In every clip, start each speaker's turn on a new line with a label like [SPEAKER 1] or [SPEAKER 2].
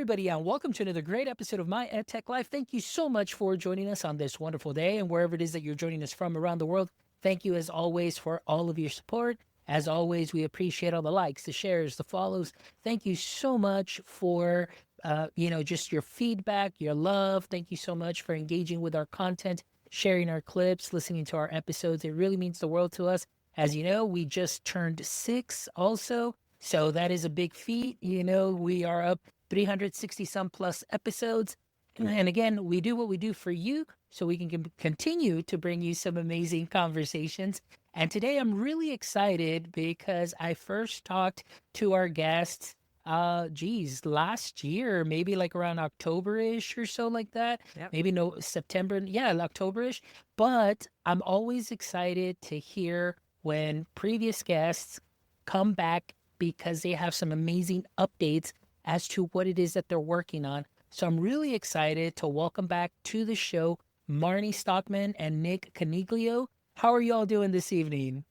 [SPEAKER 1] everybody, and welcome to another great episode of My EdTech Life. Thank you so much for joining us on this wonderful day, and wherever it is that you're joining us from around the world. Thank you, as always, for all of your support. As always, we appreciate all the likes, the shares, the follows. Thank you so much for, just your feedback, your love. Thank you so much for engaging with our content, sharing our clips, listening to our episodes. It really means the world to us. As you know, we just turned 6 also. So that is a big feat. We are up 360 some plus episodes. And again, we do what we do for you so we can continue to bring you some amazing conversations. And today I'm really excited because I first talked to our guests, last year, maybe like around October-ish or so like that.
[SPEAKER 2] Yep.
[SPEAKER 1] Maybe no September. Yeah, October-ish. But I'm always excited to hear when previous guests come back because they have some amazing updates as to what it is that they're working on. So I'm really excited to welcome back to the show Marnie Stockman and Nick Caniglio. How are y'all doing this evening?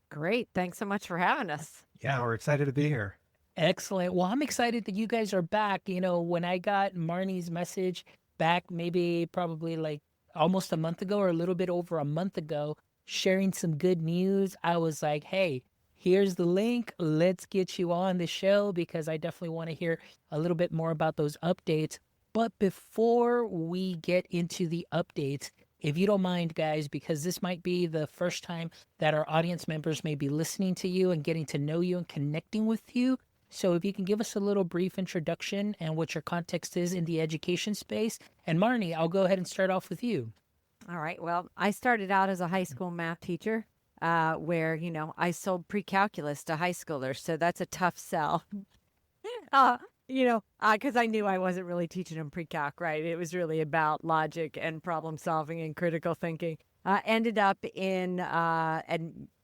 [SPEAKER 2] Great. Thanks so much for having us.
[SPEAKER 3] Yeah, we're excited to be here.
[SPEAKER 1] Excellent. Well, I'm excited that you guys are back. When I got Marnie's message back, probably like almost a month ago or a little bit over a month ago, sharing some good news, I was like, hey, here's the link. Let's get you on the show because I definitely want to hear a little bit more about those updates. But before we get into the updates, if you don't mind, guys, because this might be the first time that our audience members may be listening to you and getting to know you and connecting with you. So if you can give us a little brief introduction and what your context is in the education space. And Marnie, I'll go ahead and start off with you.
[SPEAKER 2] All right. Well, I started out as a high school math teacher where, I sold pre-calculus to high schoolers. So that's a tough sell. Because I knew I wasn't really teaching them pre-calc, right? It was really about logic and problem solving and critical thinking. Ended up in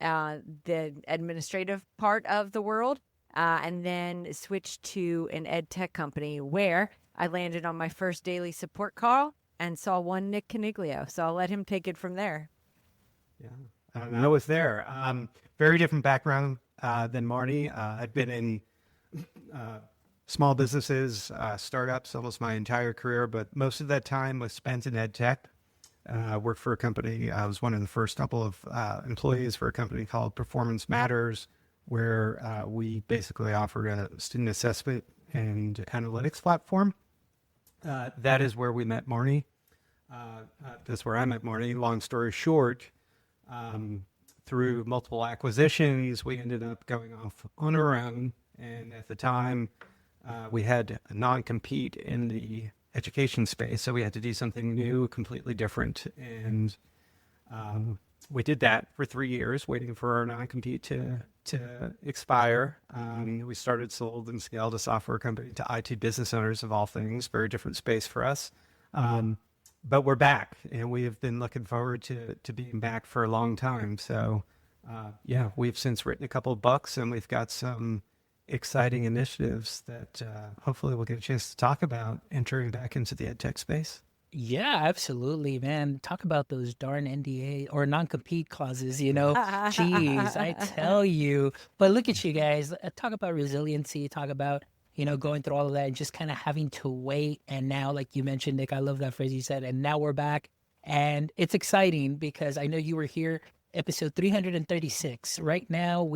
[SPEAKER 2] the administrative part of the world and then switched to an EdTech company where I landed on my first daily support call and saw one Nick Caniglio. So I'll let him take it from there.
[SPEAKER 3] Yeah, I was there. Very different background than Marnie. I've been in small businesses, startups almost my entire career, but most of that time was spent in EdTech. Worked for a company. I was one of the first couple of employees for a company called Performance Matters, where we basically offered a student assessment and analytics platform. That is where we met Marnie. That's where I met Marnie. Long story short, through multiple acquisitions, we ended up going off on our own. And at the time, we had a non-compete in the education space, so we had to do something new, completely different. And we did that for 3 years, waiting for our non-compete to expire. We started, sold, and scaled a software company to IT business owners of all things. Very different space for us. But we're back, and we have been looking forward to being back for a long time. So, we've since written a couple of books, and we've got some exciting initiatives that hopefully we'll get a chance to talk about entering back into the EdTech space.
[SPEAKER 1] Yeah, absolutely, man. Talk about those darn NDA or non-compete clauses, Jeez, I tell you. But look at you guys. Talk about resiliency. Talk about, going through all of that and just kind of having to wait. And now, like you mentioned, Nick, I love that phrase you said. And now we're back. And it's exciting because I know you were here episode 336. Right now,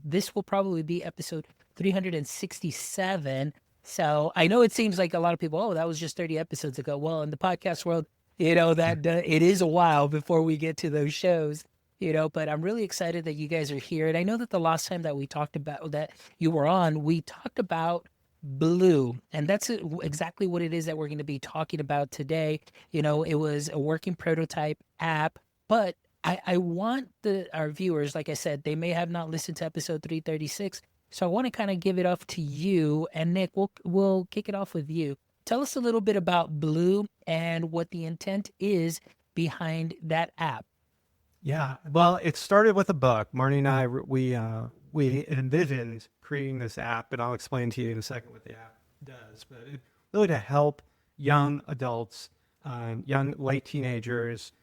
[SPEAKER 1] this will probably be episode 367. So I know it seems like a lot of people, oh, that was just 30 episodes ago. Well, in the podcast world, that it is a while before we get to those shows, but I'm really excited that you guys are here. And I know that the last time that we talked about that you were on, we talked about Blue, and that's exactly what it is that we're going to be talking about today. It was a working prototype app, but I want our viewers, like I said, they may have not listened to episode 336. So I want to kind of give it off to you, and Nick, we'll kick it off with you. Tell us a little bit about Blue and what the intent is behind that app.
[SPEAKER 3] Yeah, well, it started with a book. Marnie and I, we envisioned creating this app, and I'll explain to you in a second what the app does. But it really to help young adults, young late teenagers,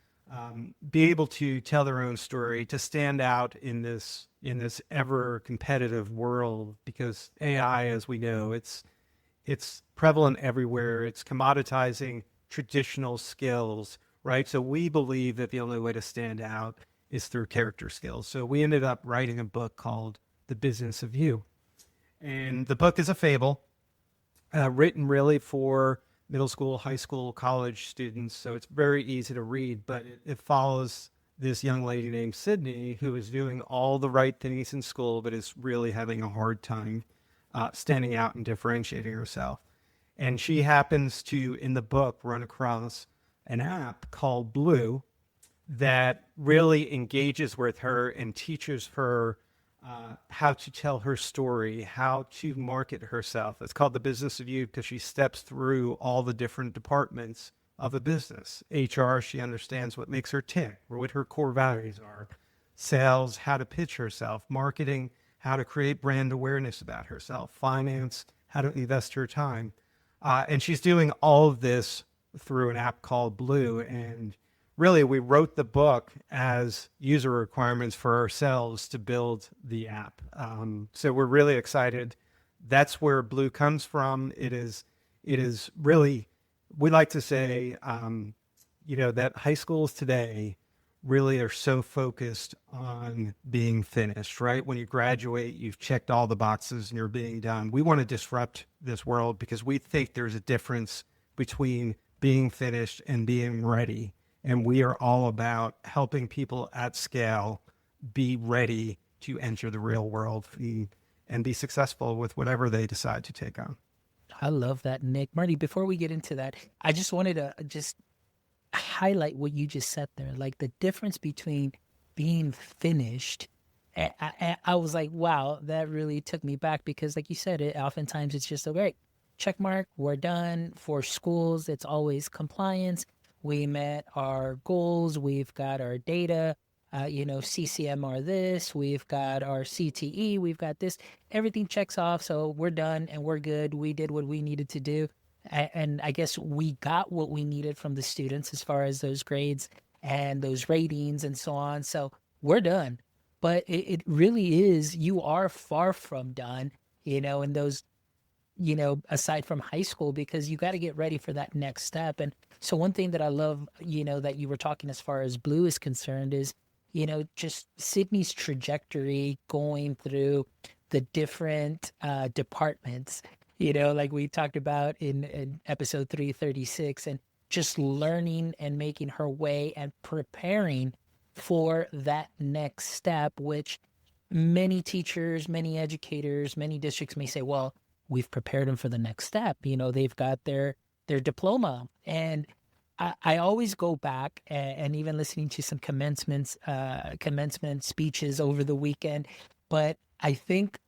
[SPEAKER 3] be able to tell their own story, to stand out in this ever competitive world, because AI, as we know, it's it's prevalent everywhere. It's commoditizing traditional skills, right? So we believe that the only way to stand out is through character skills. So we ended up writing a book called The Business of You. And the book is a fable, written really for middle school, high school, college students. So it's very easy to read, but it follows this young lady named Sydney who is doing all the right things in school, but is really having a hard time standing out and differentiating herself. And she happens to, in the book, run across an app called Blue that really engages with her and teaches her how to tell her story, how to market herself. It's called The Business of You because she steps through all the different departments of a business. HR, she understands what makes her tick, or what her core values are. Sales, how to pitch herself. Marketing, how to create brand awareness about herself. Finance, how to invest her time. And she's doing all of this through an app called Blue. And really, we wrote the book as user requirements for ourselves to build the app. So we're really excited. That's where Blue comes from. It is really, we like to say, that high schools today really are so focused on being finished, right? When you graduate, you've checked all the boxes and you're being done. We want to disrupt this world because we think there's a difference between being finished and being ready. And we are all about helping people at scale be ready to enter the real world and be successful with whatever they decide to take on.
[SPEAKER 1] I love that, Nick. Marty, before we get into that, I just wanted to just highlight what you just said there, like the difference between being finished. I was like, wow, that really took me back because like you said, oftentimes it's just, okay, check mark, we're done. For schools, it's always compliance. We met our goals. We've got our data, CCMR this. We've got our CTE. We've got this. Everything checks off. So we're done and we're good. We did what we needed to do. And I guess we got what we needed from the students as far as those grades and those ratings and so on. So we're done. But it really is, you are far from done, in those, aside from high school, because you got to get ready for that next step. And so one thing that I love, that you were talking as far as Blue is concerned is, just Sydney's trajectory going through the different departments, like we talked about in episode 336, and just learning and making her way and preparing for that next step, which many teachers, many educators, many districts may say, well, we've prepared them for the next step. They've got their diploma. And I always go back and even listening to some commencement speeches over the weekend. But I think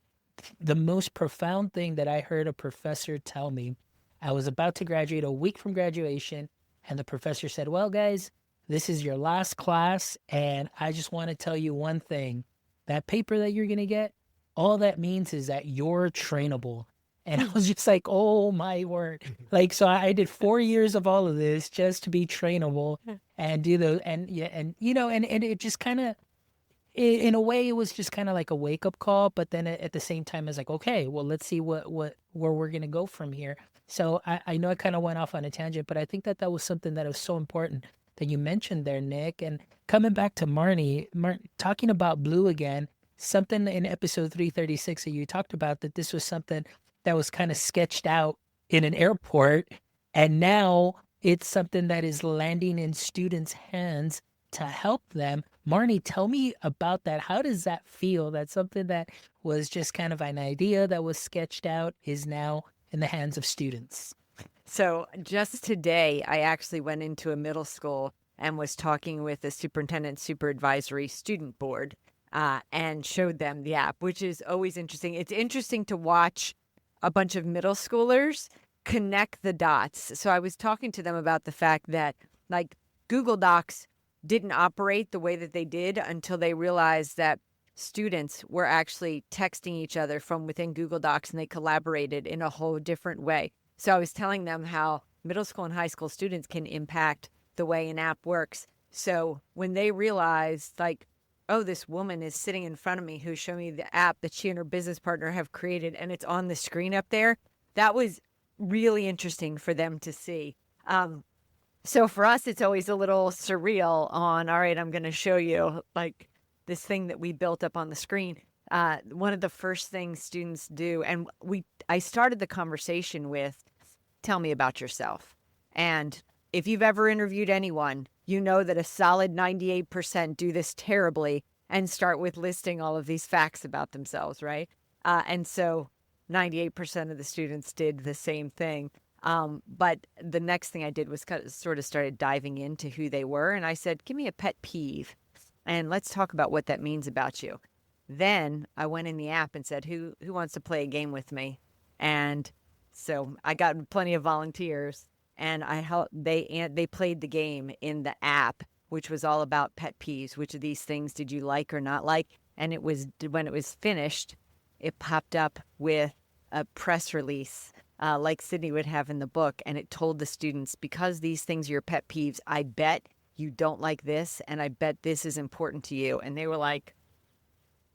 [SPEAKER 1] the most profound thing that I heard a professor tell me, I was about to graduate a week from graduation, and the professor said, well, guys, this is your last class, and I just want to tell you one thing. That paper that you're going to get, all that means is that you're trainable. And I was just like, oh my word. Like, so I did 4 years of all of this just to be trainable and do those. And yeah, and it just kind of, in a way, it was just kind of like a wake up call. But then at the same time, it's like, okay, well, let's see where we're going to go from here. So I know I kind of went off on a tangent, but I think that was something that was so important that you mentioned there, Nick. And coming back to Marnie, talking about Blue again, something in episode 336 that you talked about, that this was something that was kind of sketched out in an airport, and now it's something that is landing in students' hands to help them. Marnie, tell me about that. How does that feel? That something that was just kind of an idea that was sketched out is now in the hands of students.
[SPEAKER 2] So just today, I actually went into a middle school and was talking with the superintendent superadvisory student board and showed them the app, which is always interesting. It's interesting to watch a bunch of middle schoolers connect the dots. So I was talking to them about the fact that like Google Docs didn't operate the way that they did until they realized that students were actually texting each other from within Google Docs, and they collaborated in a whole different way. So I was telling them how middle school and high school students can impact the way an app works. So when they realized like, oh, this woman is sitting in front of me who's showing me the app that she and her business partner have created, and it's on the screen up there, that was really interesting for them to see. So for us, it's always a little surreal on, all right, I'm going to show you like this thing that we built up on the screen. One of the first things students do, and I started the conversation with, tell me about yourself. And if you've ever interviewed anyone, you know that a solid 98% do this terribly and start with listing all of these facts about themselves, right? And so 98% of the students did the same thing. But the next thing I did was sort of started diving into who they were. And I said, give me a pet peeve and let's talk about what that means about you. Then I went in the app and said, who wants to play a game with me? And so I got plenty of volunteers, and I helped. They played the game in the app, which was all about pet peeves. Which of these things did you like or not like? And it was, when it was finished, it popped up with a press release, like Sydney would have in the book, and it told the students, because these things are your pet peeves, I bet you don't like this, and I bet this is important to you. And they were like,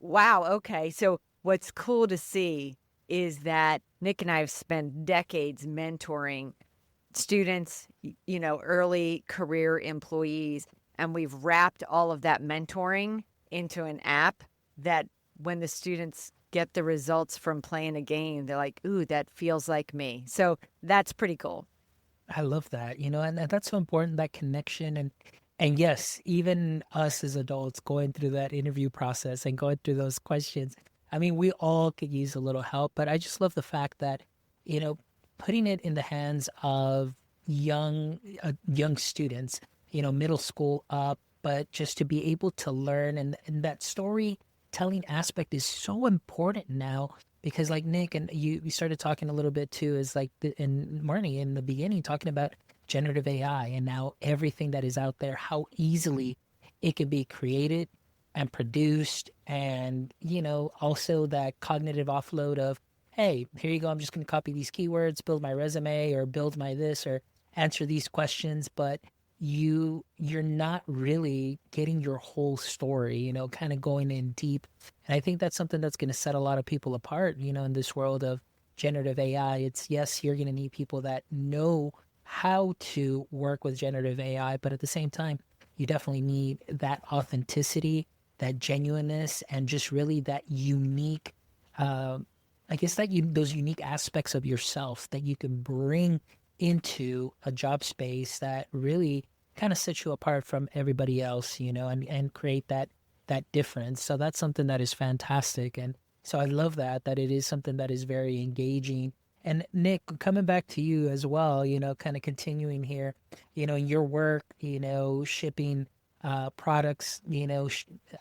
[SPEAKER 2] wow, okay. So what's cool to see is that Nick and I have spent decades mentoring students, early career employees, and we've wrapped all of that mentoring into an app that when the students get the results from playing a game, they're like, ooh, that feels like me. So that's pretty cool.
[SPEAKER 1] I love that, and that's so important, that connection. And yes, even us as adults going through that interview process and going through those questions, I mean, we all could use a little help, but I just love the fact that, putting it in the hands of young students, middle school up, but just to be able to learn, and that storytelling aspect is so important now. Because like Nick and you, we started talking a little bit too, is like, and Marnie in the beginning talking about generative AI and now everything that is out there, how easily it can be created and produced. And, also that cognitive offload of, hey, here you go. I'm just going to copy these keywords, build my resume or build my this or answer these questions. But you're not really getting your whole story, kind of going in deep. And I think that's something that's going to set a lot of people apart, in this world of generative AI. It's, yes, you're going to need people that know how to work with generative AI, but at the same time, you definitely need that authenticity, that genuineness, and just really that unique, I guess that those unique aspects of yourself that you can bring into a job space that really kind of sets you apart from everybody else, and create that difference. So that's something that is fantastic. And so I love that it is something that is very engaging. And Nick, coming back to you as well, kind of continuing here, in your work, shipping products,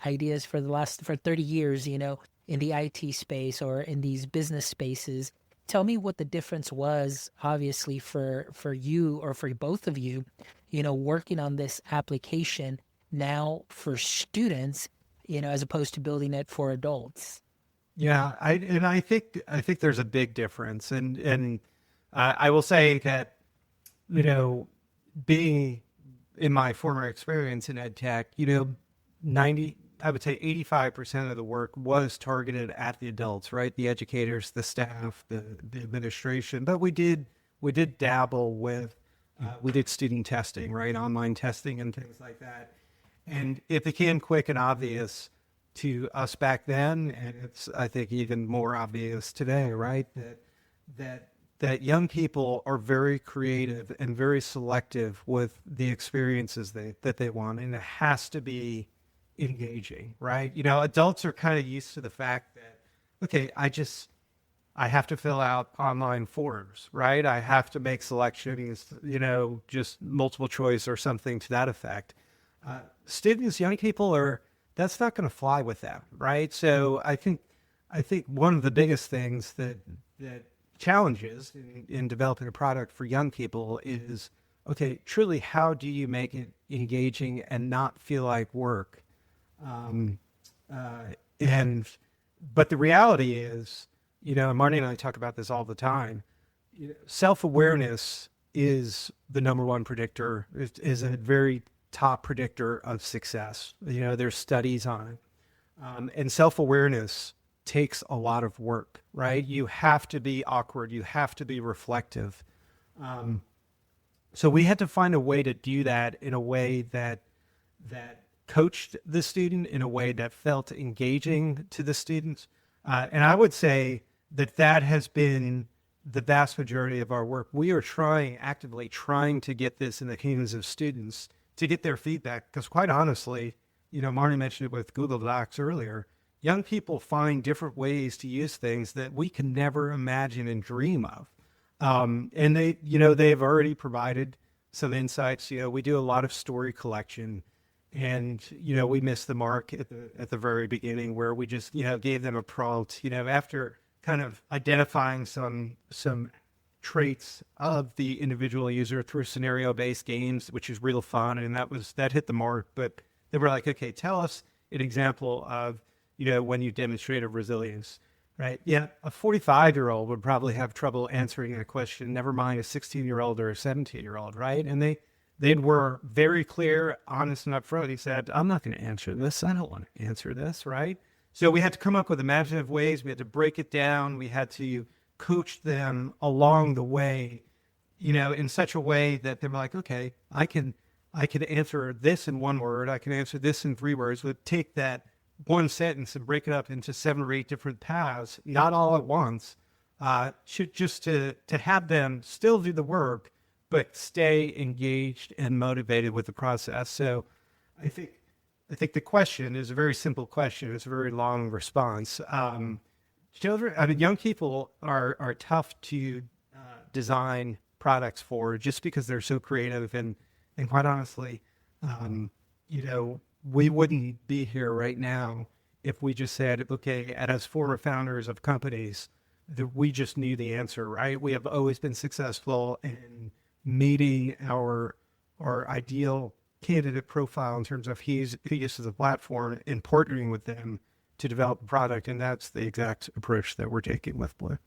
[SPEAKER 1] ideas for 30 years, in the IT space or in these business spaces. Tell me what the difference was, obviously, for you or for both of you, working on this application now for students, as opposed to building it for adults.
[SPEAKER 3] Yeah, I think there's a big difference, and I will say that, being in my former experience in EdTech, 85% of the work was targeted at the adults, right? The educators, the staff, the administration. But we did dabble with, we did student testing, right? Online testing and things like that. And it became quick and obvious to us back then, and it's, I think, even more obvious today, right? That young people are very creative and very selective with the experiences that they want, and it has to be engaging, right? Adults are kind of used to the fact that, okay, I have to fill out online forms, right? I have to make selections, just multiple choice or something to that effect. Students, young people that's not going to fly with them, right? So I think one of the biggest things that challenges in developing a product for young people is, okay, truly, how do you make it engaging and not feel like work? But the reality is, and Marnie and I talk about this all the time, self-awareness is the number one predictor, is a very top predictor of success. There's studies on it. And self-awareness takes a lot of work, right? You have to be awkward. You have to be reflective. So we had to find a way to do that in a way that coached the student, in a way that felt engaging to the students. And I would say that has been the vast majority of our work. We are actively trying to get this in the hands of students to get their feedback. Because quite honestly, Marnie mentioned it with Google Docs earlier, young people find different ways to use things that we can never imagine and dream of. And they've already provided some insights. We do a lot of story collection, and, we missed the mark at the very beginning, where we just, gave them a prompt, after kind of identifying some traits of the individual user through scenario-based games, which is real fun. And that hit the mark. But they were like, okay, tell us an example of, when you demonstrated resilience, right? Yeah, a 45-year-old would probably have trouble answering a question, never mind a 16-year-old or a 17-year-old, right? And they were very clear, honest, and upfront. He said, I'm not going to answer this. I don't want to answer this, right? So we had to come up with imaginative ways. We had to break it down. We had to coach them along the way, in such a way that they're like, okay, I can answer this in one word. I can answer this in 3 words. We'd take that one sentence and break it up into 7 or 8 different paths, not all at once, just to have them still do the work, but stay engaged and motivated with the process. So I think the question is a very simple question. It's a very long response. Young people are tough to design products for, just because they're so creative. And quite honestly, we wouldn't be here right now if we just said, okay, as former founders of companies, that we just knew the answer, right? We have always been successful in meeting our ideal candidate profile in terms of who uses the platform, and partnering with them to develop a product. And that's the exact approach that we're taking with Blue.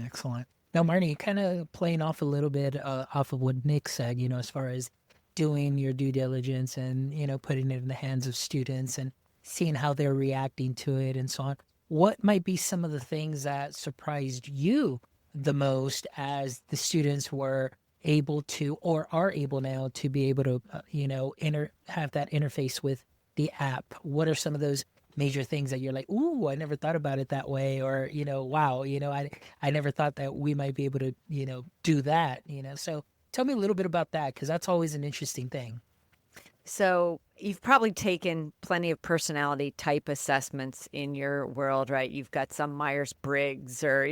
[SPEAKER 1] Excellent. Now, Marnie, kind of playing off a little bit off of what Nick said, as far as doing your due diligence and, putting it in the hands of students and seeing how they're reacting to it and so on. What might be some of the things that surprised you the most as the students were able to, or are able now to be able to, have that interface with the app? What are some of those major things that you're like, ooh, I never thought about it that way, or, wow, I never thought that we might be able to, do that, So tell me a little bit about that, because that's always an interesting thing.
[SPEAKER 2] So you've probably taken plenty of personality type assessments in your world, right? You've got some Myers-Briggs, or,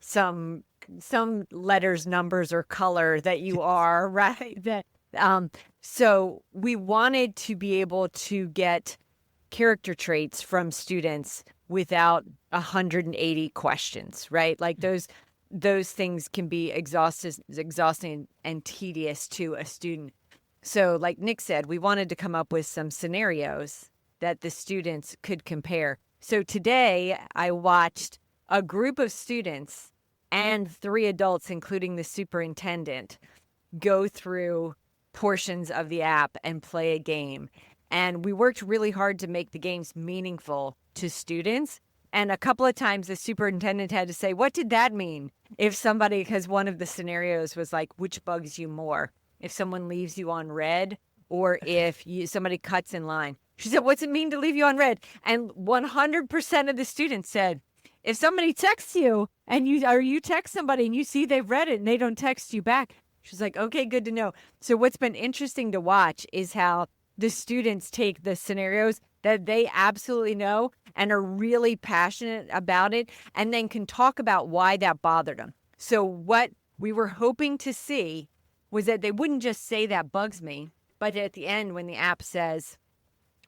[SPEAKER 2] some letters, numbers, or color that you are, right? So we wanted to be able to get character traits from students without 180 questions, right? Like those things can be exhausting and tedious to a student. So like Nick said, we wanted to come up with some scenarios that the students could compare. So today I watched a group of students and 3 adults, including the superintendent, go through portions of the app and play a game. And we worked really hard to make the games meaningful to students. And a couple of times the superintendent had to say, what did that mean? Because one of the scenarios was like, which bugs you more? If someone leaves you on red, or if somebody cuts in line. She said, what's it mean to leave you on red? And 100% of the students said, if somebody texts you and you text somebody and you see they've read it and they don't text you back, she's like, okay, good to know. So what's been interesting to watch is how the students take the scenarios that they absolutely know and are really passionate about it, and then can talk about why that bothered them. So what we were hoping to see was that they wouldn't just say that bugs me, but at the end when the app says,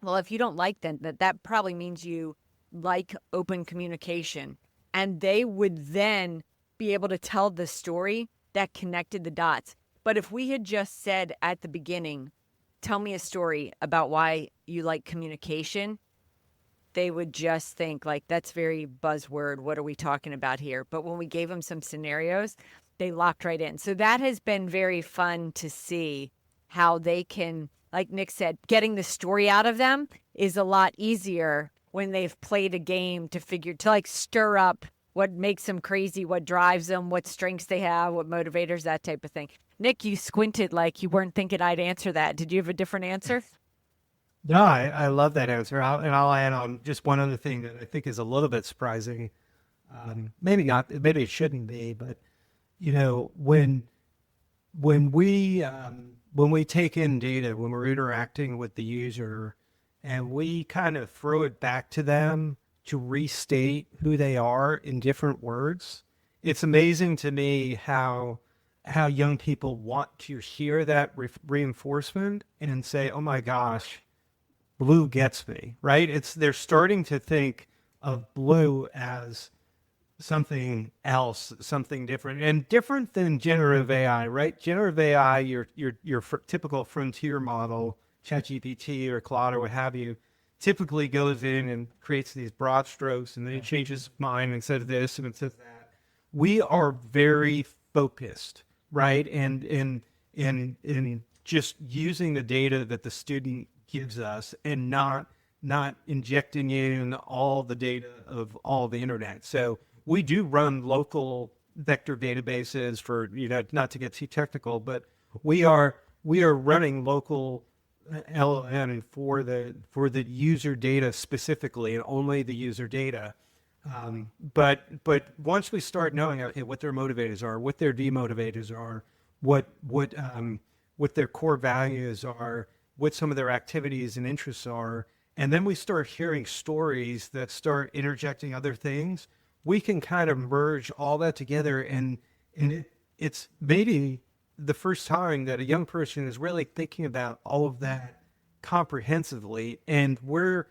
[SPEAKER 2] well, if you don't like that probably means you like open communication. And they would then be able to tell the story that connected the dots. But if we had just said at the beginning, tell me a story about why you like communication, they would just think like, that's very buzzword. What are we talking about here? But when we gave them some scenarios, they locked right in. So that has been very fun to see how they can, like Nick said, getting the story out of them is a lot easier when they've played a game to like stir up what makes them crazy, what drives them, what strengths they have, what motivators, that type of thing. Nick, you squinted like you weren't thinking I'd answer that. Did you have a different answer?
[SPEAKER 3] No, I love that answer. I'll add on just one other thing that I think is a little bit surprising. Maybe not, maybe it shouldn't be, but you know, when we take in data, when we're interacting with the user, and we kind of throw it back to them to restate who they are in different words, it's amazing to me how young people want to hear that reinforcement and say, "Oh my gosh, Blue gets me," right? They're starting to think of Blue as something else, something different, and different than generative AI, right? Generative AI, your typical frontier model, ChatGPT or Claude or what have you, typically goes in and creates these broad strokes, and then it changes mind and says this and it says that. We are very focused, right? And in just using the data that the student gives us and not injecting in all the data of all the internet. So we do run local vector databases for, not to get too technical, but we are running local LLM for the user data specifically, and only the user data. But once we start knowing, okay, what their motivators are, what their demotivators are, what their core values are, what some of their activities and interests are, and then we start hearing stories that start interjecting other things, we can kind of merge all that together, and it's maybe the first time that a young person is really thinking about all of that comprehensively, and we're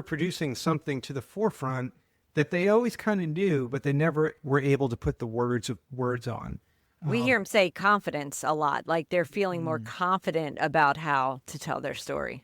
[SPEAKER 3] producing something to the forefront that they always kind of knew, but they never were able to put the words on.
[SPEAKER 2] We hear them say confidence a lot, like they're feeling more confident about how to tell their story.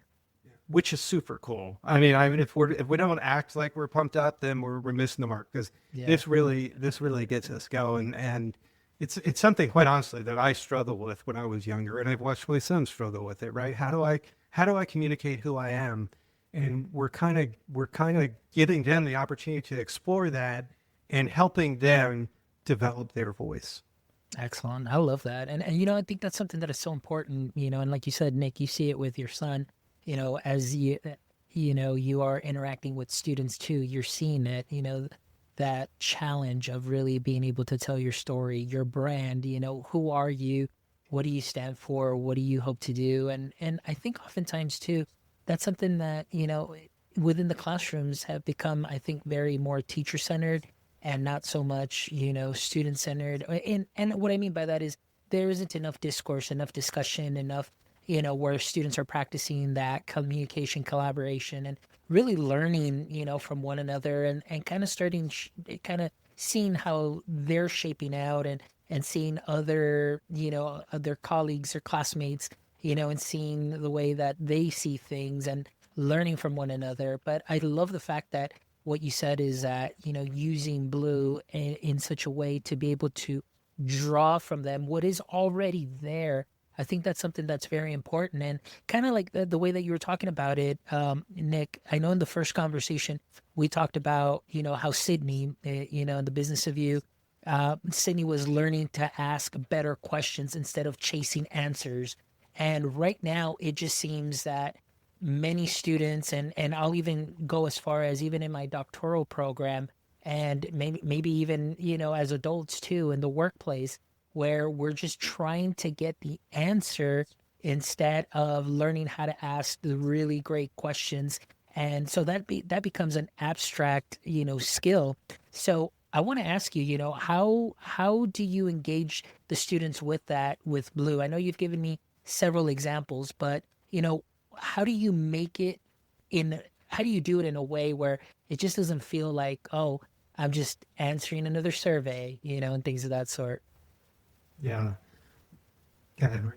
[SPEAKER 3] Which is super cool. I mean, if we don't act like we're pumped up, then we're missing the mark, because this really gets us going, and it's something, quite honestly, that I struggled with when I was younger, and I've watched my son struggle with it. Right? How do I communicate who I am? And we're kind of giving them the opportunity to explore that and helping them develop their voice.
[SPEAKER 1] Excellent. I love that. And I think that's something that is so important, and like you said, Nick, you see it with your son, as you are interacting with students too, you're seeing it, that challenge of really being able to tell your story, your brand, who are you? What do you stand for? What do you hope to do? And I think oftentimes too, that's something that, within the classrooms have become, I think, very more teacher centered and not so much, student centered. And what I mean by that is there isn't enough discourse, enough discussion, enough, where students are practicing that communication, collaboration, and really learning, from one another, and kind of starting, kind of seeing how they're shaping out, and seeing other, other colleagues or classmates, and seeing the way that they see things and learning from one another. But I love the fact that what you said is that, using Blue in such a way to be able to draw from them what is already there. I think that's something that's very important. And kind of like the way that you were talking about it, Nick, I know in the first conversation, we talked about, how Sydney, in the business of you, Sydney was learning to ask better questions instead of chasing answers. And right now, it just seems that many students, and I'll even go as far as even in my doctoral program, and maybe even, as adults too, in the workplace, where we're just trying to get the answer instead of learning how to ask the really great questions. And so that becomes an abstract, skill. So I want to ask you, how do you engage the students with that, with Blue? I know you've given me several examples, but, how do you how do you do it in a way where it just doesn't feel like, oh, I'm just answering another survey, and things of that sort?
[SPEAKER 3] Yeah. Go ahead.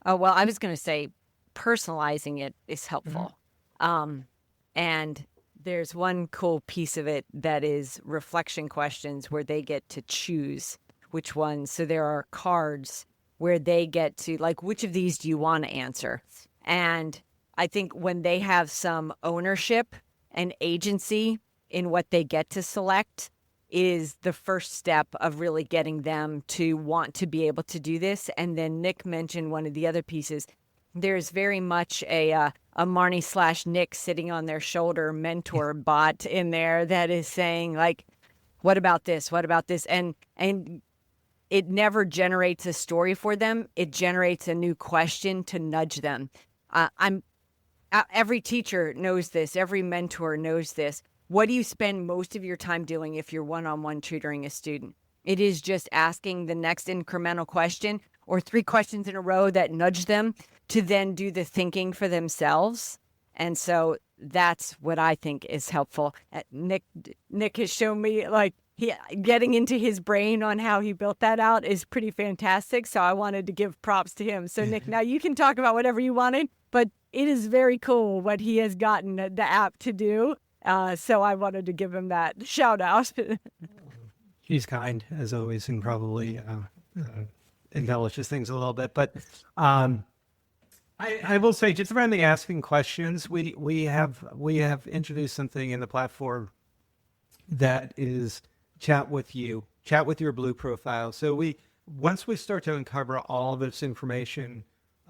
[SPEAKER 2] Oh, well, I was going to say personalizing it is helpful. And there's one cool piece of it that is reflection questions where they get to choose which ones. So there are cards where they get to, like, which of these do you want to answer? And I think when they have some ownership and agency in what they get to select is the first step of really getting them to want to be able to do this. And then Nick mentioned one of the other pieces. There's very much a Marnie / Nick sitting on their shoulder mentor bot in there that is saying, like, what about this? What about this? And it never generates a story for them. It generates a new question to nudge them. Every teacher knows this. Every mentor knows this. What do you spend most of your time doing if you're one-on-one tutoring a student? It is just asking the next incremental question or 3 questions in a row that nudge them to then do the thinking for themselves. And so that's what I think is helpful. Nick has shown me, like, getting into his brain on how he built that out is pretty fantastic. So I wanted to give props to him. So Nick, now you can talk about whatever you wanted, but it is very cool what he has gotten the app to do. So I wanted to give him that shout out.
[SPEAKER 3] He's kind, as always, and probably embellishes things a little bit. But I will say, just around the asking questions, we have introduced something in the platform that is chat with your Blue profile. So once we start to uncover all of this information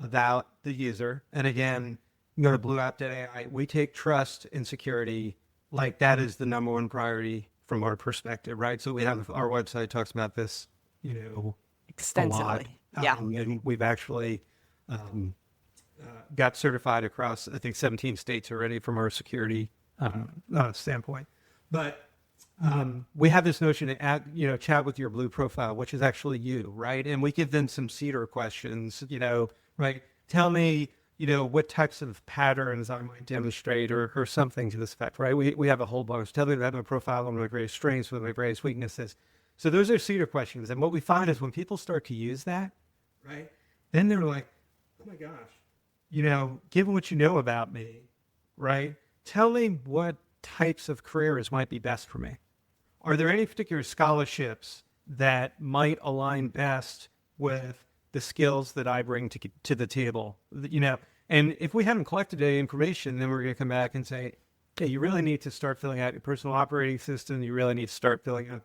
[SPEAKER 3] about the user, and again, you go to blueapp.ai, we take trust and security, like that is the number one priority from our perspective, right? So we have, our website talks about this,
[SPEAKER 2] Extensively.
[SPEAKER 3] a lot.
[SPEAKER 2] Yeah.
[SPEAKER 3] And we've actually got certified across, I think, 17 states already from our security standpoint. But we have this notion to chat with your Blue profile, which is actually you, right? And we give them some seeder questions, right? Tell me, what types of patterns I might demonstrate or something to this effect, right? We have a whole bunch. Tell me about my profile, what are my greatest strengths, what are my greatest weaknesses. So those are seeder questions. And what we find is when people start to use that, right, then they're like, oh my gosh, given what you know about me, right, tell me what types of careers might be best for me. Are there any particular scholarships that might align best with the skills that I bring to the table? And if we haven't collected any information, then we're going to come back and say, hey, you really need to start filling out your personal operating system. You really need to start filling out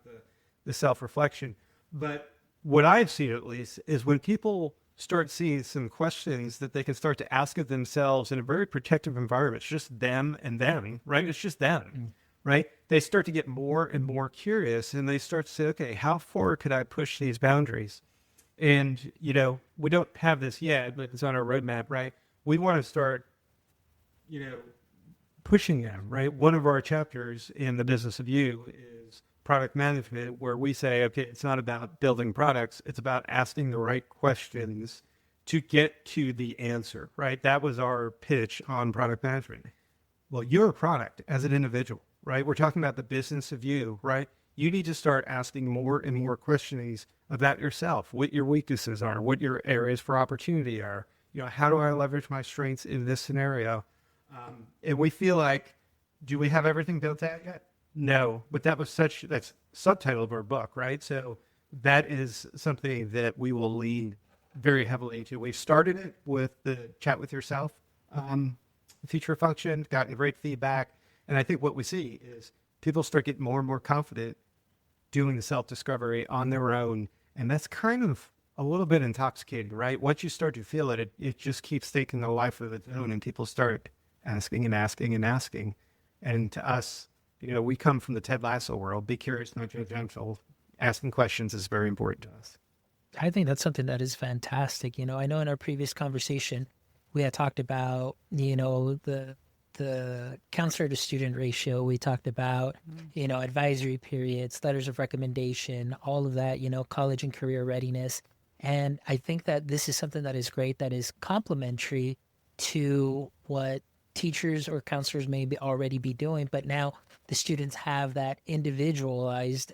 [SPEAKER 3] the self-reflection. But what I've seen, at least, is when people start seeing some questions that they can start to ask of themselves in a very protective environment, it's just them and them, right? It's just them. Right? They start to get more and more curious, and they start to say, okay, how far could I push these boundaries? And, we don't have this yet, but it's on our roadmap, right? We want to start, pushing them, right? One of our chapters in the Business of You is product management, where we say, okay, it's not about building products. It's about asking the right questions to get to the answer, right? That was our pitch on product management. Well, you're a product as an individual. Right? We're talking about the business of you, right? You need to start asking more and more questions about yourself, what your weaknesses are, what your areas for opportunity are. How do I leverage my strengths in this scenario? And we feel like, do we have everything built out yet? No, but that's subtitle of our book, right? So that is something that we will lean very heavily into. We started it with the chat with yourself feature function, gotten great feedback. And I think what we see is people start getting more and more confident doing the self-discovery on their own. And that's kind of a little bit intoxicating, right? Once you start to feel it, it just keeps taking a life of its own, and people start asking and asking and asking. And to us, we come from the Ted Lasso world. Be curious, not judgmental. Asking questions is very important to us.
[SPEAKER 1] I think that's something that is fantastic. I know in our previous conversation, we had talked about, the counselor to student ratio. We talked about, advisory periods, letters of recommendation, all of that, college and career readiness. And I think that this is something that is great, that is complementary to what teachers or counselors may already be doing. But now the students have that individualized,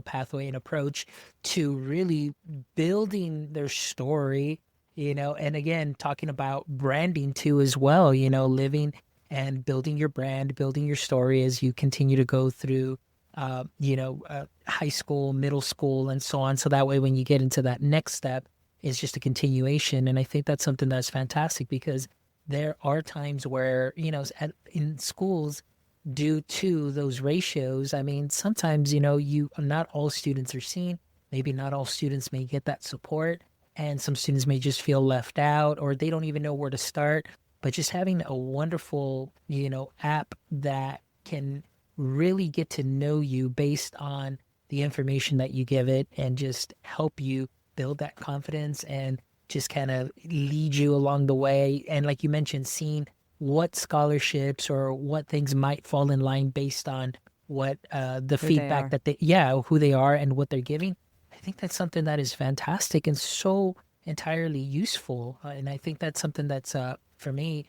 [SPEAKER 1] pathway and approach to really building their story, and again, talking about branding too as well, living and building your brand, building your story as you continue to go through, high school, middle school, and so on. So that way, when you get into that next step, it's just a continuation. And I think that's something that's fantastic, because there are times where, in schools, due to those ratios, I mean, sometimes, not all students are seen. Maybe not all students may get that support, and some students may just feel left out or they don't even know where to start. But just having a wonderful, app that can really get to know you based on the information that you give it and just help you build that confidence and just kind of lead you along the way. And like you mentioned, seeing what scholarships or what things might fall in line based on what the
[SPEAKER 2] Who they
[SPEAKER 1] feedback
[SPEAKER 2] are.
[SPEAKER 1] that who they are and what they're giving. I think that's something that is fantastic and so entirely useful. And I think that's something that's for me,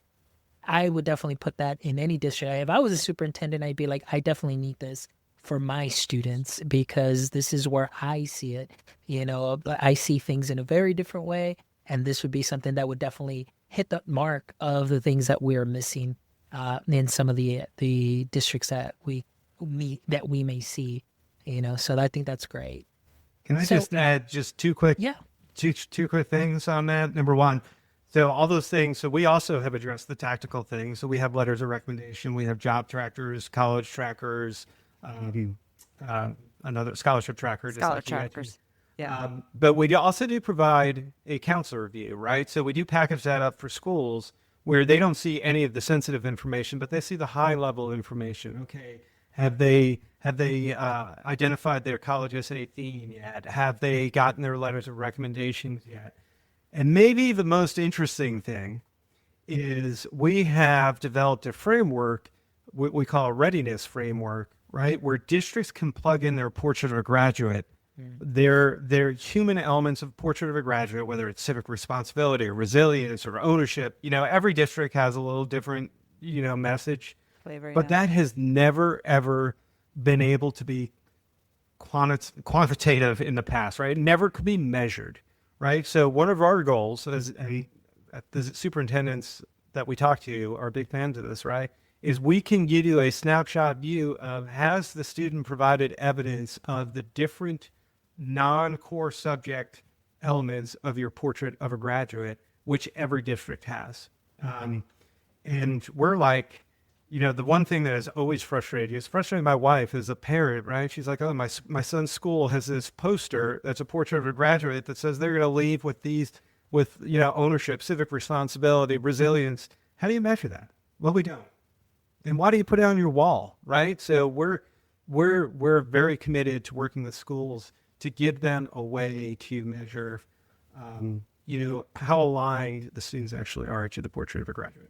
[SPEAKER 1] I would definitely put that in any district. If I was a superintendent, I'd be like, I definitely need this for my students because this is where I see it. I see things in a very different way, and this would be something that would definitely hit the mark of the things that we're missing in some of the districts that we may see. So I think that's great.
[SPEAKER 3] Can I
[SPEAKER 1] So
[SPEAKER 3] just add just two quick
[SPEAKER 1] yeah,
[SPEAKER 3] two quick things on that? Number one, so all those things. So we also have addressed the tactical things. So we have letters of recommendation. We have job trackers, college trackers, another scholarship tracker. Just
[SPEAKER 2] Scholar
[SPEAKER 3] like you mentioned.
[SPEAKER 2] trackers. Yeah.
[SPEAKER 3] But we also do provide a counselor review, right? So we do package that up for schools where they don't see any of the sensitive information, but they see the high level information. Okay, have they identified their college SA theme yet? Have they gotten their letters of recommendations yet? And maybe the most interesting thing is we have developed a framework, what we call a readiness framework, right? Where districts can plug in their portrait of a graduate, their human elements of portrait of a graduate, whether it's civic responsibility or resilience or ownership. Every district has a little different, message,
[SPEAKER 2] Flavor,
[SPEAKER 3] but
[SPEAKER 2] yeah.
[SPEAKER 3] that has never, ever been able to be quantitative in the past, right? It never could be measured, right? So one of our goals as the superintendents that we talk to are big fans of this, right? Is we can give you a snapshot view of has the student provided evidence of the different non-core subject elements of your portrait of a graduate, which every district has. And we're like, the one thing that has always frustrated you, it's frustrating my wife as a parent, right? She's like, oh, my son's school has this poster that's a portrait of a graduate that says they're going to leave with ownership, civic responsibility, resilience. How do you measure that? Well, we don't. And why do you put it on your wall, right? So we're very committed to working with schools to give them a way to measure, how aligned the students actually are to the portrait of a graduate.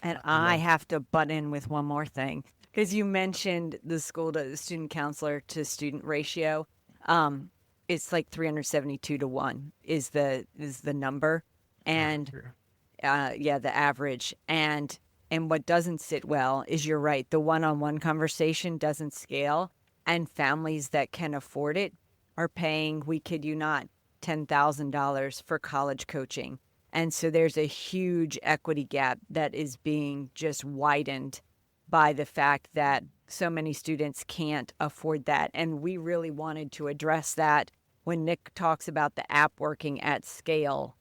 [SPEAKER 2] And I have to butt in with one more thing because you mentioned the school to student counselor to student ratio. It's like 372-1 is the number, and the average. And what doesn't sit well is you're right. The one-on-one conversation doesn't scale, and families that can afford it are paying, we kid you not, $10,000 for college coaching. And so there's a huge equity gap that is being just widened by the fact that so many students can't afford that. And we really wanted to address that when Nick talks about the app working at scale,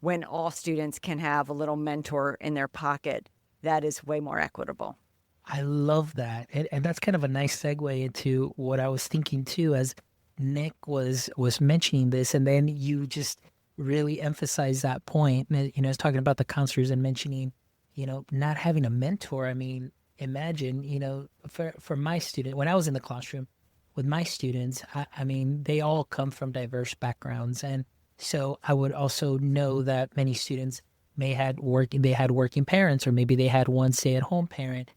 [SPEAKER 2] when all students can have a little mentor in their pocket. That is way more equitable.
[SPEAKER 1] I love that. And that's kind of a nice segue into what I was thinking too, as Nick was mentioning this, and then you just really emphasize that point. I was talking about the counselors and mentioning, not having a mentor. I mean, imagine, for my student, when I was in the classroom with my students, I mean, they all come from diverse backgrounds. And so I would also know that many students they had working parents, or maybe they had one stay-at-home parent.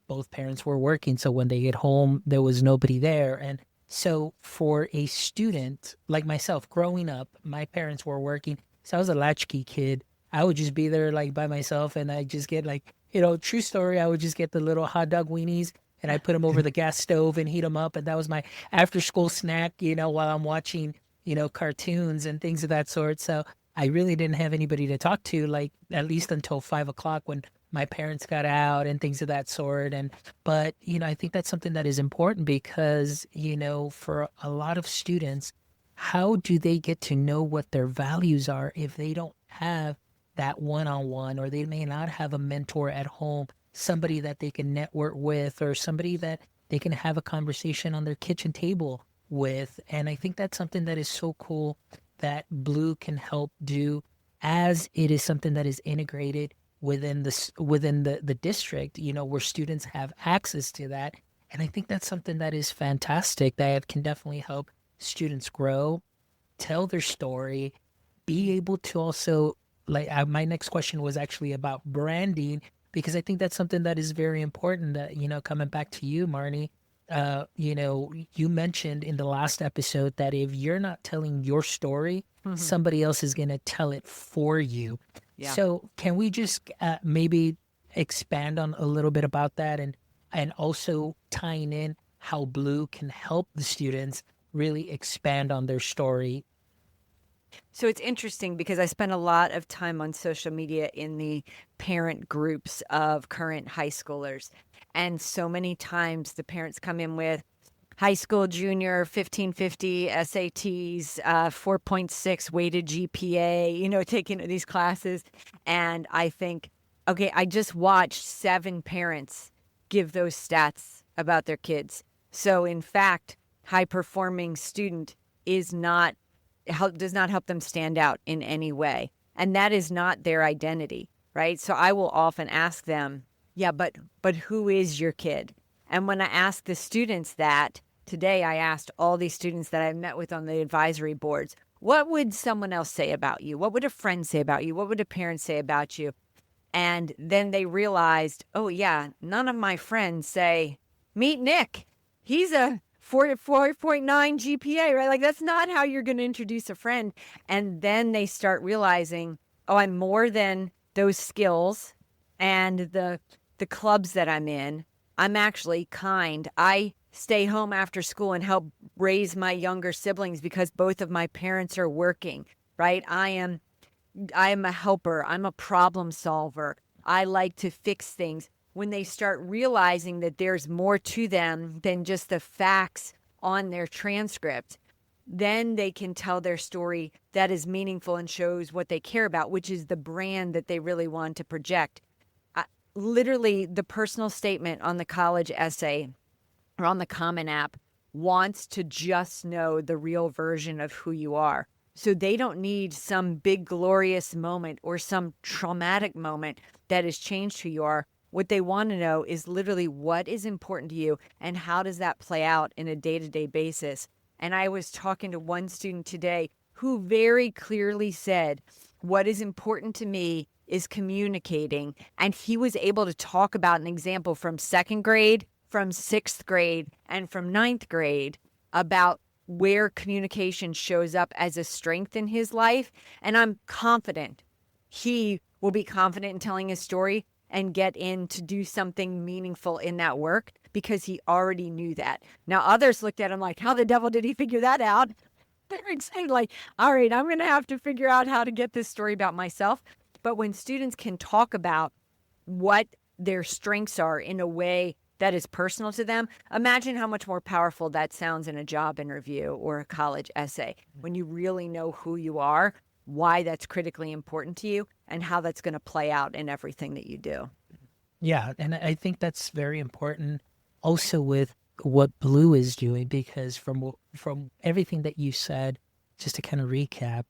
[SPEAKER 1] Both parents were working. So when they get home, there was nobody there. And so for a student like myself, growing up, my parents were working. So I was a latchkey kid. I would just be there like by myself, and I just get like, true story. I would just get the little hot dog weenies and I put them over the gas stove and heat them up. And that was my after school snack, while I'm watching, cartoons and things of that sort. So I really didn't have anybody to talk to, like at least until 5 o'clock when my parents got out and things of that sort. But I think that's something that is important because, for a lot of students, how do they get to know what their values are if they don't have that one-on-one, or they may not have a mentor at home somebody that they can network with, or somebody that they can have a conversation on their kitchen table with. And I think that's something that is so cool that Blue can help do, as it is something that is integrated within the district, where students have access to that. And I think that's something that is fantastic, that can definitely help students grow, tell their story, be able to also, like, my next question was actually about branding, because I think that's something that is very important, that, coming back to you, Marnie, you mentioned in the last episode that if you're not telling your story, somebody else is going to tell it for you.
[SPEAKER 2] Yeah.
[SPEAKER 1] So can we just maybe expand on a little bit about that, and also tying in how Blue can help the students really expand on their story?
[SPEAKER 2] So it's interesting because I spend a lot of time on social media in the parent groups of current high schoolers. And so many times the parents come in with high school junior 1550 SATs, 4.6 weighted GPA, taking these classes. And I think, okay, I just watched 7 parents give those stats about their kids. So in fact, high performing student does not help them stand out in any way. And that is not their identity, right? So I will often ask them, yeah, but who is your kid? And when I ask the students that, today I asked all these students that I met with on the advisory boards, what would someone else say about you? What would a friend say about you? What would a parent say about you? And then they realized, oh yeah, none of my friends say, meet Nick. He's a 4.9 GPA, right? Like, that's not how you're going to introduce a friend. And then they start realizing, oh, I'm more than those skills and the clubs that I'm in. I'm actually kind. I stay home after school and help raise my younger siblings because both of my parents are working, right? I am a helper. I'm a problem solver. I like to fix things. When they start realizing that there's more to them than just the facts on their transcript, then they can tell their story that is meaningful and shows what they care about, which is the brand that they really want to project. Literally, the personal statement on the college essay or on the Common App wants to just know the real version of who you are. So they don't need some big glorious moment or some traumatic moment that has changed who you are. What they want to know is literally what is important to you and how does that play out in a day-to-day basis. And I was talking to one student today who very clearly said, what is important to me is communicating. And he was able to talk about an example from 2nd grade, from 6th grade, and from 9th grade about where communication shows up as a strength in his life. And I'm confident he will be confident in telling his story and get in to do something meaningful in that work because he already knew that. Now, others looked at him like, how the devil did he figure that out? They're excited, like, all right, I'm going to have to figure out how to get this story about myself. But when students can talk about what their strengths are in a way that is personal to them, imagine how much more powerful that sounds in a job interview or a college essay when you really know who you are, why that's critically important to you, and how that's going to play out in everything that you do.
[SPEAKER 1] Yeah, and I think that's very important also with what Blue is doing, because from everything that you said, just to kind of recap,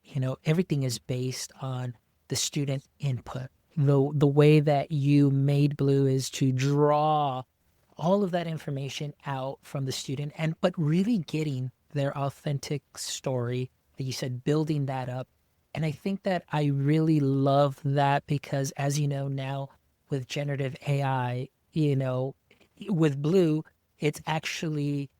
[SPEAKER 1] everything is based on the student input. The way that you made Blue is to draw all of that information out from the student, but really getting their authentic story that you said, building that up. And I think that I really love that because, as you know, now with generative AI, with Blue, it's actually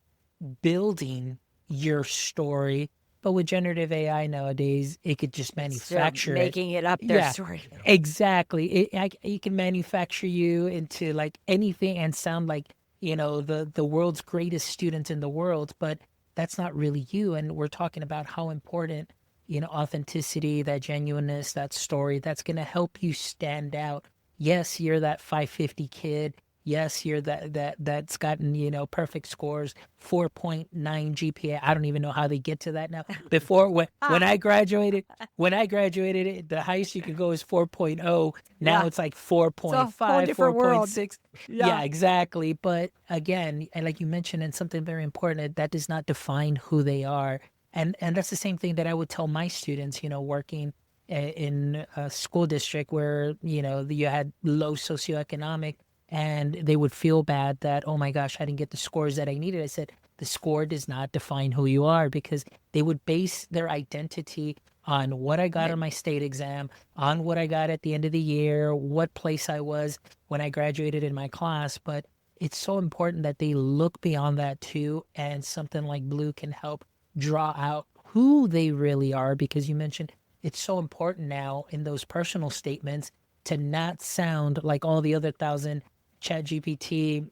[SPEAKER 1] building your story. But with generative AI nowadays, it could just manufacture
[SPEAKER 2] making it up their story.
[SPEAKER 1] Exactly. It can manufacture you into like anything and sound like, the world's greatest student in the world, but that's not really you. And we're talking about how important, authenticity, that genuineness, that story, that's going to help you stand out. Yes, you're that 550 kid. yes here that's gotten, perfect scores, 4.9 GPA. I don't even know how they get to that now. Before, when I graduated, the highest you can go is 4.0. Now
[SPEAKER 2] Yeah.
[SPEAKER 1] it's like
[SPEAKER 2] It's a
[SPEAKER 1] 4.5,
[SPEAKER 2] whole different world.
[SPEAKER 1] 4.6.
[SPEAKER 2] Yeah.
[SPEAKER 1] Yeah, exactly. But again, and like you mentioned, and something very important, that does not define who they are. And that's the same thing that I would tell my students, working in a school district where, you had low socioeconomic, and they would feel bad that, oh my gosh, I didn't get the scores that I needed. I said, the score does not define who you are, because they would base their identity on what I got
[SPEAKER 2] Right.
[SPEAKER 1] on my state exam, on what I got at the end of the year, what place I was when I graduated in my class. But it's so important that they look beyond that too. And something like Blue can help draw out who they really are, because you mentioned it's so important now in those personal statements to not sound like all the other thousand ChatGPT,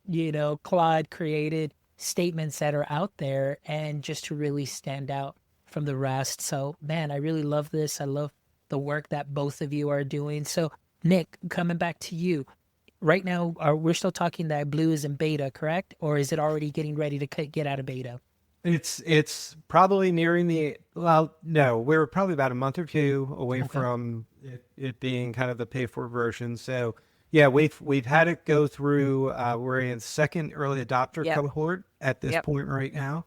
[SPEAKER 1] Claude created statements that are out there, and just to really stand out from the rest. So, man, I really love this. I love the work that both of you are doing. So, Nick, coming back to you. Right now, we're still talking that Blue is in beta, correct? Or is it already getting ready to get out of beta?
[SPEAKER 3] It's probably nearing the, well, no, we're probably about a month or two away
[SPEAKER 1] Okay.
[SPEAKER 3] from it being kind of the pay for version. So yeah, we've had it go through. We're in second early adopter
[SPEAKER 2] Yep.
[SPEAKER 3] cohort at this
[SPEAKER 2] Yep.
[SPEAKER 3] point right now.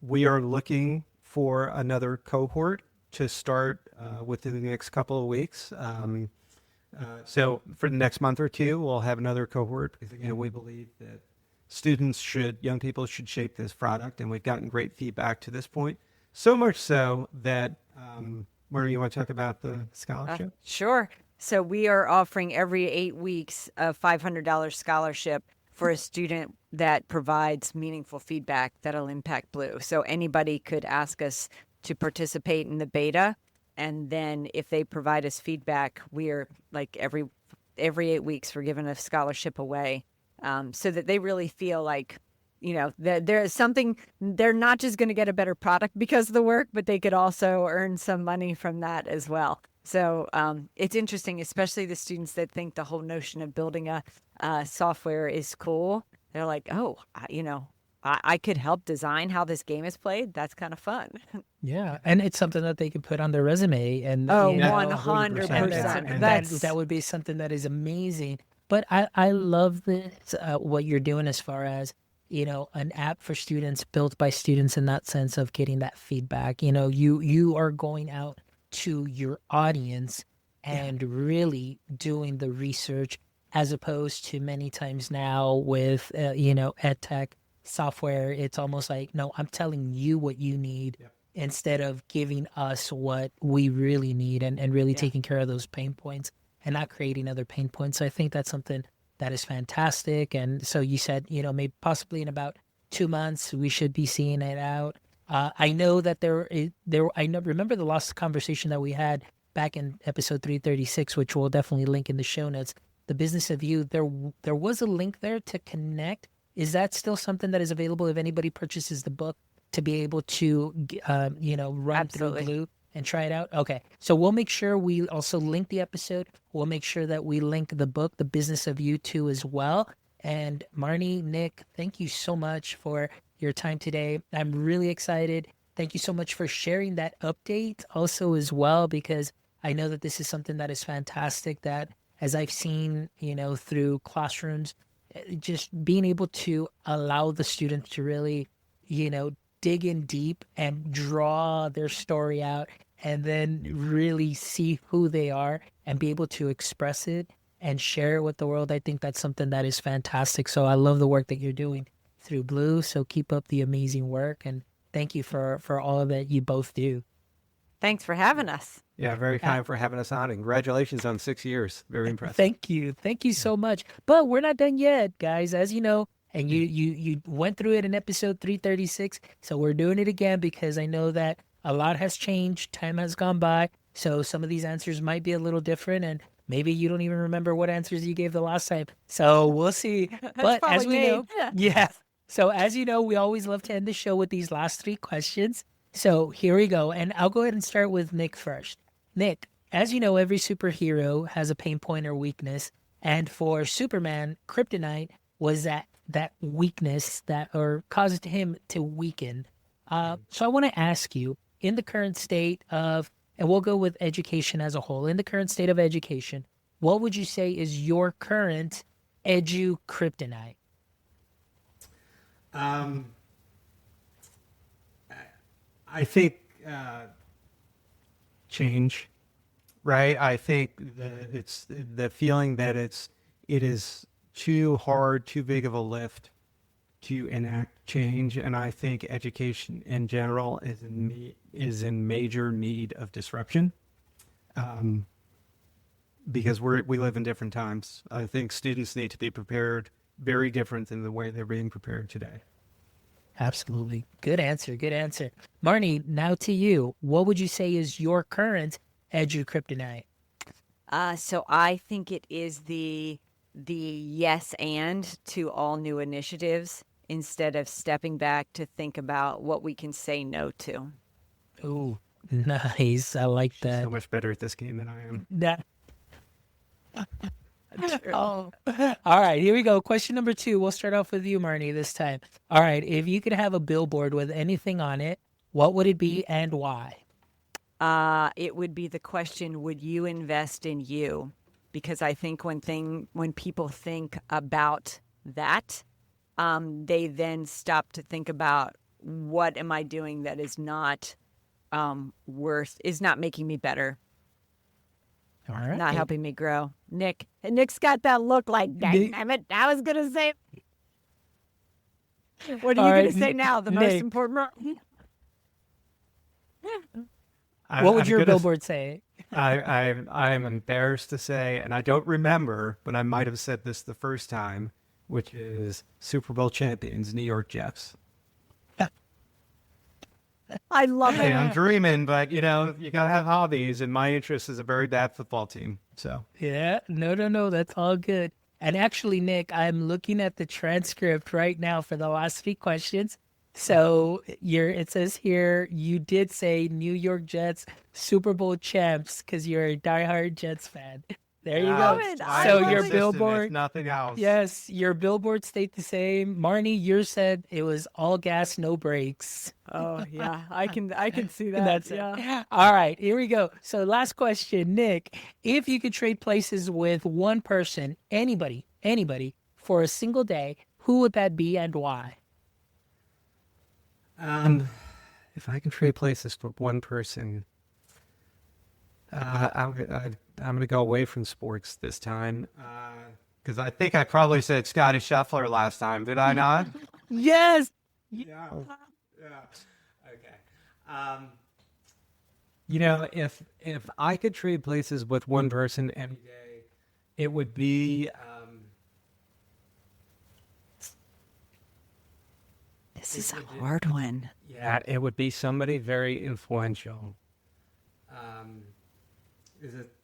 [SPEAKER 3] We are looking for another cohort to start within the next couple of weeks. So for the next month or two, we'll have another cohort, because again, we believe that young people should shape this product, and we've gotten great feedback to this point. So much so that, Marnie, you want to talk about the scholarship?
[SPEAKER 2] Sure. So we are offering every 8 weeks a $500 scholarship for a student that provides meaningful feedback that'll impact Blue. So anybody could ask us to participate in the beta, and then if they provide us feedback, we are like every 8 weeks we're giving a scholarship away, so that they really feel like, that there is something. They're not just going to get a better product because of the work, but they could also earn some money from that as well. So it's interesting, especially the students that think the whole notion of building a software is cool. They're like, oh, I could help design how this game is played. That's kind of fun.
[SPEAKER 1] Yeah, and it's something that they could put on their resume, and
[SPEAKER 2] Oh,
[SPEAKER 1] you know,
[SPEAKER 2] 100%.
[SPEAKER 1] and
[SPEAKER 2] That's
[SPEAKER 1] that would be something that is amazing. But I love this, what you're doing as far as, an app for students, built by students, in that sense of getting that feedback. You are going out to your audience and really doing the research, as opposed to many times now with EdTech software. It's almost like, no, I'm telling you what you need, instead of giving us what we really need, and really taking care of those pain points and not creating other pain points. So I think that's something that is fantastic. And so you said, maybe possibly in about 2 months, we should be seeing it out. I know that remember the last conversation that we had back in episode 336, which we'll definitely link in the show notes. The Business of You, there was a link there to connect. Is that still something that is available if anybody purchases the book, to be able to, run
[SPEAKER 2] Absolutely.
[SPEAKER 1] through Blue and try it out? Okay. So we'll make sure we also link the episode. We'll make sure that we link the book, The Business of You, too, as well. And Marnie, Nick, thank you so much for your time today. I'm really excited. Thank you so much for sharing that update also as well, because I know that this is something that is fantastic, that as I've seen, through classrooms, just being able to allow the students to really, dig in deep and draw their story out, and then really see who they are and be able to express it and share it with the world. I think that's something that is fantastic. So I love the work that you're doing through Blue. So keep up the amazing work, and thank you for all that you both do.
[SPEAKER 2] Thanks for having us.
[SPEAKER 3] Yeah, very kind for having us on. And congratulations on 6 years. Very impressive.
[SPEAKER 1] Thank you so much. But we're not done yet, guys, as you know. And you went through it in episode 336. So we're doing it again, because I know that a lot has changed. Time has gone by. So some of these answers might be a little different, and maybe you don't even remember what answers you gave the last time. So we'll see. But as
[SPEAKER 2] probably
[SPEAKER 1] we
[SPEAKER 2] me.
[SPEAKER 1] know, yeah. So as you know, we always love to end the show with these last 3 questions. So here we go. And I'll go ahead and start with Nick first. Nick, as you know, every superhero has a pain point or weakness. And for Superman, kryptonite was that weakness that or caused him to weaken. So I want to ask you, in the current state of, and we'll go with education as a whole, in the current state of education, what would you say is your current edu kryptonite?
[SPEAKER 3] Um, I think change, right? I think it's the feeling that it is too hard, too big of a lift to enact change, and I think education in general is in major need of disruption. Because we live in different times. I think students need to be prepared very different than the way they're being prepared today.
[SPEAKER 1] Absolutely. Good answer. Good answer. Marnie, now to you. What would you say is your current edu kryptonite?
[SPEAKER 2] So I think it is the yes and to all new initiatives instead of stepping back to think about what we can say no to.
[SPEAKER 1] Ooh, nice. I like
[SPEAKER 3] She's
[SPEAKER 1] that.
[SPEAKER 3] so much better at this game than I am.
[SPEAKER 1] That. Oh. All right, here we go. Question number 2. We'll start off with you, Marnie, this time. All right, if you could have a billboard with anything on it, what would it be and why?
[SPEAKER 2] It would be the question, would you invest in you? Because I think when people think about that, they then stop to think about what am I doing that is not is not making me better,
[SPEAKER 1] All right.
[SPEAKER 2] not helping me grow. Nick's got that look like, damn it, I was gonna say. What are
[SPEAKER 1] All
[SPEAKER 2] you
[SPEAKER 1] right,
[SPEAKER 2] gonna say now? The most
[SPEAKER 1] Nick.
[SPEAKER 2] important.
[SPEAKER 1] What would
[SPEAKER 3] I'm
[SPEAKER 1] your
[SPEAKER 3] gonna-
[SPEAKER 1] billboard say?
[SPEAKER 3] I'm embarrassed to say, and I don't remember, but I might have said this the first time, which is Super Bowl champions, New York Jets.
[SPEAKER 2] I love
[SPEAKER 3] Hey,
[SPEAKER 2] it.
[SPEAKER 3] I'm dreaming, but you gotta have hobbies, and my interest is a very bad football team. So
[SPEAKER 1] Yeah, no, that's all good. And actually, Nick, I'm looking at the transcript right now for the last 3 questions. So it says here you did say New York Jets Super Bowl champs because you're a diehard Jets fan. There you
[SPEAKER 2] love
[SPEAKER 1] go.
[SPEAKER 2] it. I
[SPEAKER 1] So
[SPEAKER 2] love
[SPEAKER 1] your
[SPEAKER 2] it.
[SPEAKER 3] If
[SPEAKER 1] billboard,
[SPEAKER 3] nothing else.
[SPEAKER 1] yes, your billboard stayed the same. Marnie, yours said it was all gas, no brakes.
[SPEAKER 2] Oh yeah, I can see that.
[SPEAKER 1] That's it. All right, here we go. So last question, Nick, if you could trade places with one person, anybody, for a single day, who would that be and why?
[SPEAKER 3] If I can trade places with one person, I'm gonna go away from sports this time because I think I probably said Scotty Scheffler last time. Did I not?
[SPEAKER 1] Yes.
[SPEAKER 3] Yeah. Okay. If I could trade places with one person any day, it would be.
[SPEAKER 2] This is a hard one.
[SPEAKER 3] Yeah, it would be somebody very influential.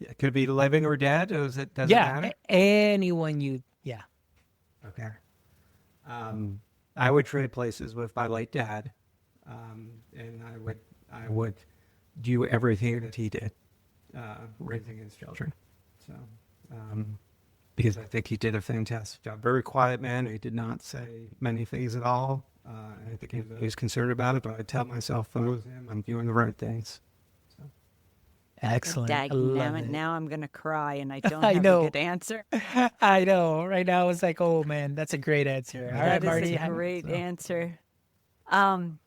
[SPEAKER 3] It could be living or dead? Does it matter?
[SPEAKER 1] Anyone you, yeah.
[SPEAKER 3] Okay. I would trade places with my late dad, and I would do everything that he did, raising his children. So, because I think he did a fantastic job. Very quiet man. He did not say many things at all. I think he was concerned about it, but I tell myself, if I was him, I'm doing the right things. So.
[SPEAKER 1] Excellent. I love it.
[SPEAKER 2] Now I'm gonna cry and I don't
[SPEAKER 1] I
[SPEAKER 2] have
[SPEAKER 1] know.
[SPEAKER 2] a good answer.
[SPEAKER 1] I know. Right now, I was like, oh man, that's a great answer. All right,
[SPEAKER 2] That is
[SPEAKER 1] Marty.
[SPEAKER 2] a great answer. I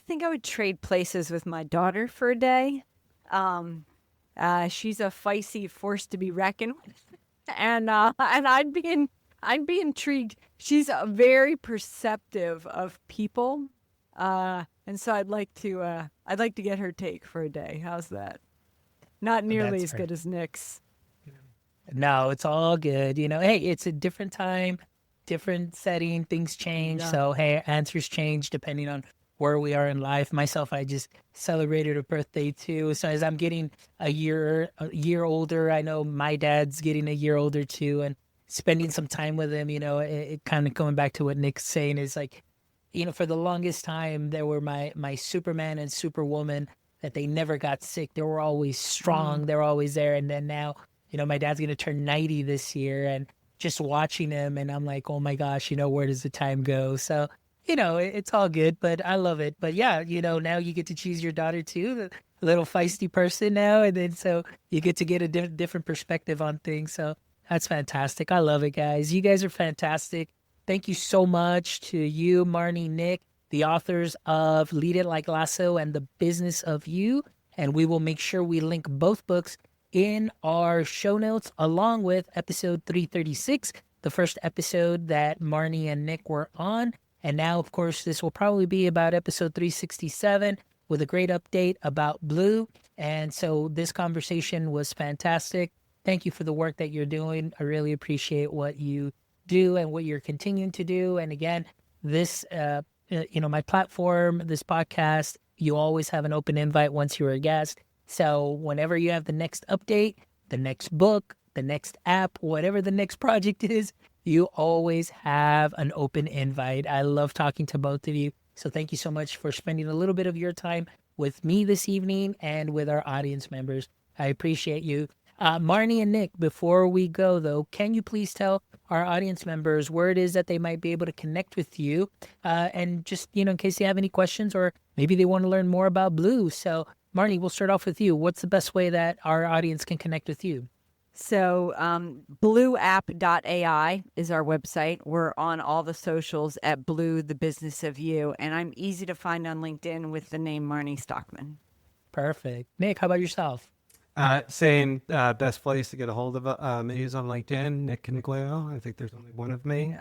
[SPEAKER 2] think I would trade places with my daughter for a day. She's a feisty force to be reckoned with, and I'd be intrigued. She's very perceptive of people, and so I'd like to get her take for a day. How's that? Not nearly
[SPEAKER 1] That's
[SPEAKER 2] as
[SPEAKER 1] fair.
[SPEAKER 2] good as Nick's.
[SPEAKER 1] No, it's all good. Hey, it's a different time, different setting, things change.
[SPEAKER 2] Yeah.
[SPEAKER 1] So, hey, answers change depending on where we are in life. Myself, I just celebrated a birthday too. So as I'm getting a year older, I know my dad's getting a year older too, and spending some time with him, it kind of going back to what Nick's saying is like, for the longest time, there were my Superman and Superwoman that they never got sick. They were always strong. They were always there. And then now my dad's going to turn 90 this year, and just watching him, and I'm like, oh my gosh, where does the time go? So, it's all good, but I love it. But yeah, now you get to choose your daughter too, the little feisty person now. And then so you get to get a different perspective on things. So that's fantastic. I love it, guys. You guys are fantastic. Thank you so much to you, Marnie, Nick, the authors of Lead It Like Lasso and The Business of You. And we will make sure we link both books in our show notes, along with episode 336, the first episode that Marnie and Nick were on. And now, of course, this will probably be about episode 367 with a great update about Blue. And so this conversation was fantastic. Thank you for the work that you're doing. I really appreciate what you do and what you're continuing to do. And again, this, my platform, this podcast, you always have an open invite once you're a guest. So whenever you have the next update, the next book, the next app, whatever the next project is, you always have an open invite. I love talking to both of you. So thank you so much for spending a little bit of your time with me this evening and with our audience members. I appreciate you. Marnie and Nick, before we go, though, can you please tell our audience members where it is that they might be able to connect with you? And just, in case they have any questions, or maybe they want to learn more about Blue. So, Marnie, we'll start off with you. What's the best way that our audience can connect with you?
[SPEAKER 2] So blueapp.ai is our website. We're on all the socials at Blue, the Business of You. And I'm easy to find on LinkedIn with the name Marnie Stockman.
[SPEAKER 1] Perfect. Nick, how about yourself?
[SPEAKER 3] Same, best place to get a hold of me is on LinkedIn, Nick Caniglio. I think there's only one of me.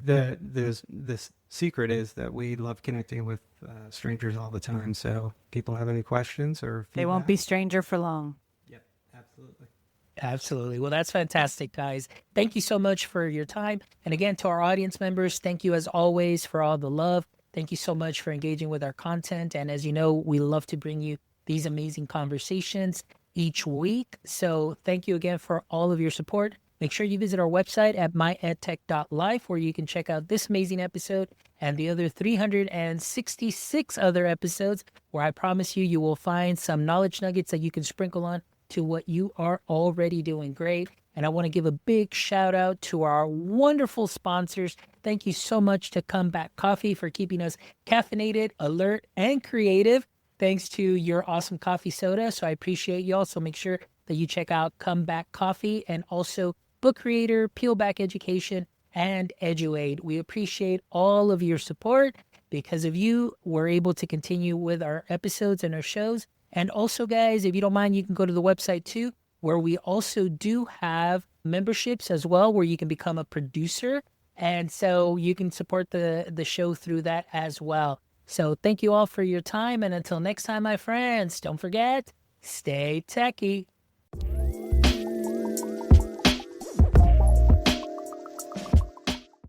[SPEAKER 3] There's this secret is that we love connecting with strangers all the time. So people have any questions or feedback?
[SPEAKER 2] They won't be stranger for long.
[SPEAKER 3] Yep, absolutely.
[SPEAKER 1] Absolutely. Well, that's fantastic, guys. Thank you so much for your time. And again, to our audience members, thank you as always for all the love. Thank you so much for engaging with our content. And as you know, we love to bring you these amazing conversations each week. So thank you again for all of your support. Make sure you visit our website at myedtech.life, where you can check out this amazing episode and the other 366 other episodes, where I promise you, you will find some knowledge nuggets that you can sprinkle on to what you are already doing great. And I want to give a big shout out to our wonderful sponsors. Thank you so much to Comeback Coffee for keeping us caffeinated, alert, and creative, thanks to your awesome coffee soda. So I appreciate you all. So make sure that you check out Comeback Coffee, and also Book Creator, Peelback Education, and EduAid. We appreciate all of your support. Because of you, we're able to continue with our episodes and our shows. And also, guys, if you don't mind, you can go to the website too, where we also do have memberships as well, where you can become a producer. And so you can support the show through that as well. So thank you all for your time. And until next time, my friends, don't forget, stay techie.